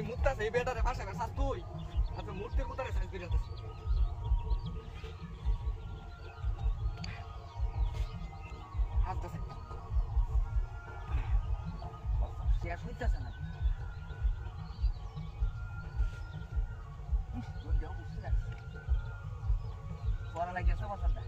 মুক্তা সেই বেটারে ভাষা ভাষা তুই আচ্ছা মূর্তির কোথায় সাইজ করে যাচ্ছে আসতেছে শেষ হইতেছে না পড়া লাগিয়েছে বসন্তা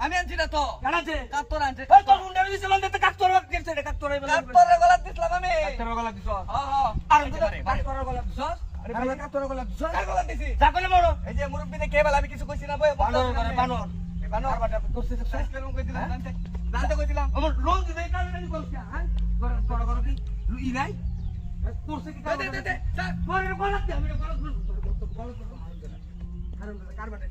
আমি আনছি না তো কাতর আনছে কাতরের গলা দিছিলাম আমি কাতরের গলা দিছ কাতরের গলা দিছ কাতরের গলা দিছ কার গলা দিছি যাকলে মরো এই যে মুরব্বিতে কে বলে আমি কিছু কইছি না বই বানর বানর বানর বাটা করতে সাইজ করে কই দিলাম জানতে কই দিলাম আমার লোন দিবে কাজ নাই করছ হ্যাঁ বড় বড় কি ই নাই করছে কি কাজ দে স্যার বড় গলা দে আমি গলা কার বাটা